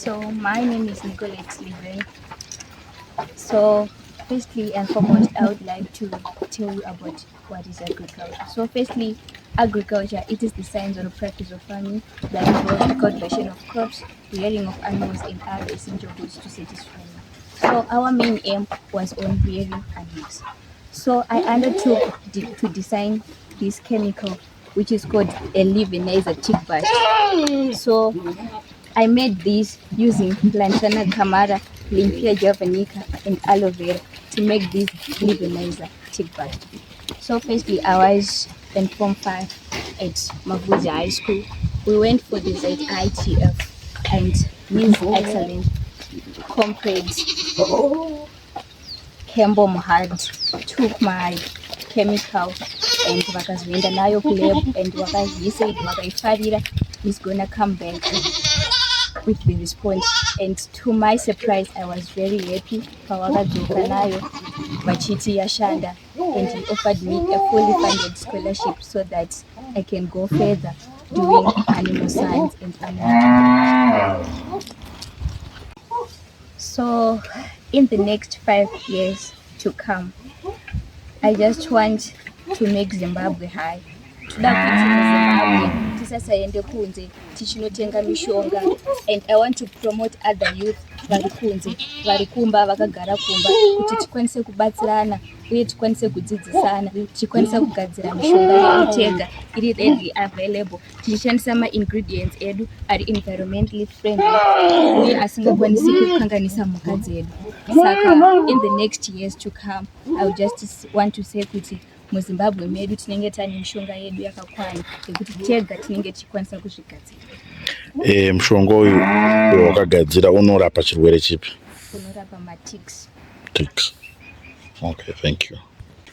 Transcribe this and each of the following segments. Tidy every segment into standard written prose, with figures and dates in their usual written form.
So my name is Nicolette Livey. So firstly and foremost, I would like to tell you about what is agriculture. So firstly, agriculture, it is the science or the practice of farming that involves the cultivation of crops, rearing of animals and other essential goods to satisfy them. So our main aim was on rearing animals. So I undertook to design this chemical which is called a levenizer tick burst. So I made this using Lantana camara, Limpia javanica, and aloe vera to make this levenizer tick burst. So firstly, I was in Form 5 at Mavuza High School. We went for this at ITF and Ms. Excellent comrades Campbell Mohad took my chemical and vakazoenda nayo lab and he said vakaifarira is gonna come back with the response, and to my surprise I was very happy pavakadzoka nayo vachiti yashanda, and he offered me a fully funded scholarship so that I can go further doing animal science and animal. So in the next 5 years to come, I just want to make Zimbabwe high. Toda kuti muZimbabwe tisasaende kunze tichinotenga mishonga, and I want to promote other youth vari kunze vari kumba vakagara kumba kuti tikwanise kubatsirana uye tikwanise kudzidzisana tikwanisa kugadzira mishonga yedu tega iri readily available tichishandisa ma-ingredients edu ari environmentally friendly uye asingakwanisi kukanganisa mhuka dzedu. Saka in the next years to come I would just want to say kuti muZimbabwe medu tinenge tane mishonga yedu yakakwana yekuti tega tinenge tichikwanisa kuzvigadzira. Mushonga uyu wakagadzira unorapa chirwere chipi? Unorapa ma-tics. Tics. Okay, thank you.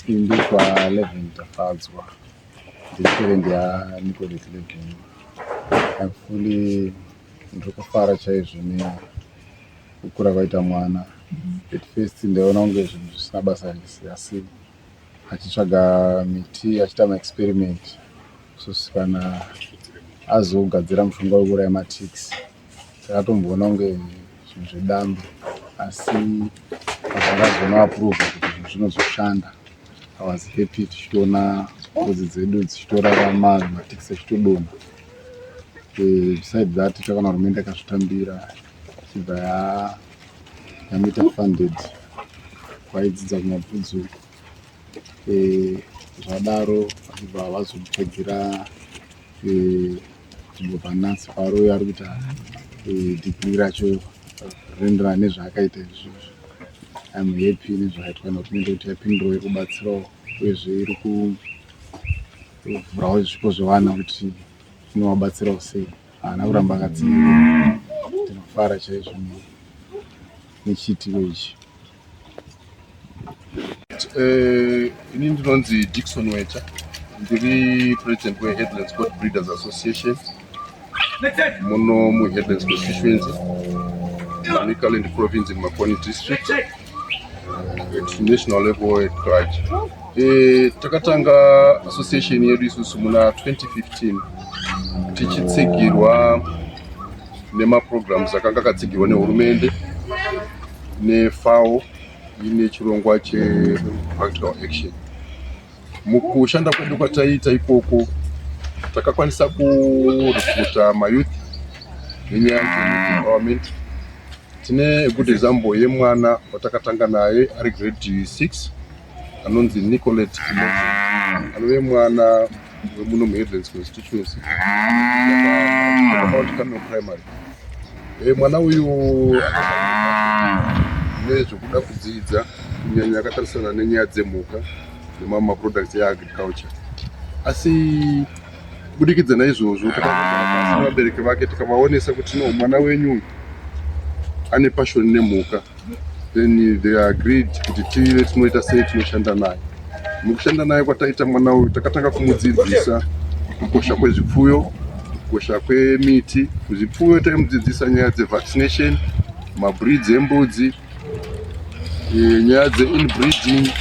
Indikwa 11 tafadzwa. Ndichirende ya Nicolette Livey. I'm fully ndikufara chaizvo nekukura kwaita mwana. At first ndaona unge zvinhu zvisina basa asi achitsvaga miti achiita ma-experiment kusvikana azogadzira mushonga wekuuraya ma-tics. Takatomboona unge zvinhu zvedambe asi pazvakazoona approve kuti zvinhu zvinozoshanda. I was happy tichitoona mbudzi dzedu dzichitorarama ma-tics achitodonha. Besides that takaona hurumende yakazvitambira ichibva yameita funded vaidzidza kumabvudzu. Zvadaro vachibva vazotsvagira nzvimbo panhasi paro ari kuita degree racho rinoenderana nezvaakaita izvozvo. I'm happy nezvakaitwa nehurumende kuti yapindirawo yekubatsirawo uyezve iri kuvhurawo zvipo zvevana kuti inovabatsirawo sei. Haana kuramba akadzivirira. Ndinofara chaizvo nechiitiro ichi. Ini ndinonzi Dickson Wecha, ndiri president weHeadlands Goat Breeders Association muno muHeadlands constituency, Manicaland province in Makoni district, at national level at Kraji. Takatanga association yedu isusu muna 2015 tichitsigirwa nemaprograms akanga akatsigirwa nehurumende neFAO ine chirongwa chepractical action. Mukushanda kwedu kwataita ikoko takakwanisa kurekruta mayouth nenyaya empowerment. Tine good example yemwana watakatanga naye ari grade 6 anonzi Nicolette Livey, anove mwana wemuno muHeadlands constituency Kano primary. Mwana uyu nezvokuda kudzidza kunyanya akatarisana nenyaya dzemhuka nemama products eagriculture. Asi kubudikidza naizvozvo takavhura vabereki vake tikavaonesa kuti no mwana wenyu ane passion nemhuka, then they agreed kuti tive tinoita sei tinoshanda naye. Mukushanda naye kwataita mwana uyu takatanga kumudzidzisa kukosha kwezvipfuyo, kukosha kwemiti. Kuzvipfuyo taimudzidzisa nyaya dzevaccination, mabreeds embudzi, nyaya dzeinbreeding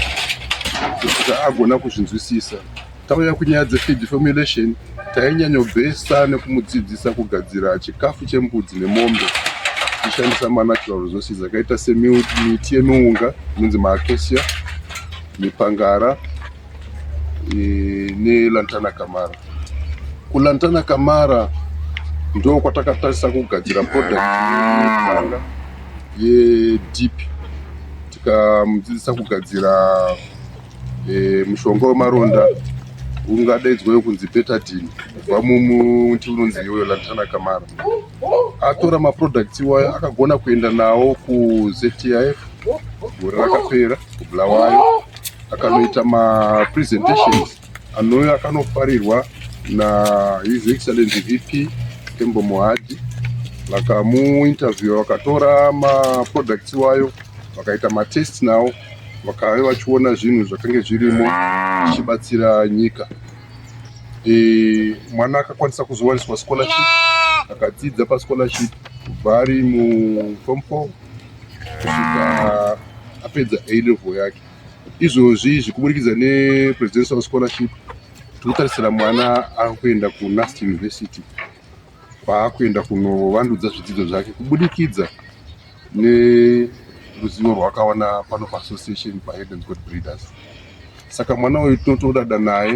kuti agona kuzvinzwisisa. Tauya kunyaya dzefeed formulation tainyanyobhesa nekumudzidzisa kugadzira chikafu chembudzi nemombe tichishandisa manatural resources akaita semiti yemiunga inonzi maacacia, mipangara nelantana kamara. Kulantana kamara ndo kwatakatarisa kugadzira product yekutanga yeDP, tikamudzidzisa kugadzira mushonga wemaronda ungadaidzwayo kunzi betadine kubva mumuti unonzi iyoyo lantana kamara. Atora maproducts iwayo akagona kuenda nawo kuZTIF gore rakapera kuBulawayo, akanoita mapresentations anoyo akanofarirwa naHis Excellency VP Tembo Mohadi. Vakamuinterview, vakatora maproducts iwayo vakaita matest nawo, vakave vachiona zvinhu zvakange zvirimo zvichibatsira nyika. Mwana akakwanisa kuzowaniswa scholarship, akadzidza pascholarship kubva ari muform 4 kusvika apedza A level yake. Izvozvi zvikubudikidza nepresidential scholarship tinotarisira mwana akuenda kuNUST University kwaakuenda kunovandudza zvidzidzo zvake kubudikidza neruzivo rwakawana pano paAssociation paHead and Goat Breeders. Saka mwana uyu tinotodada naye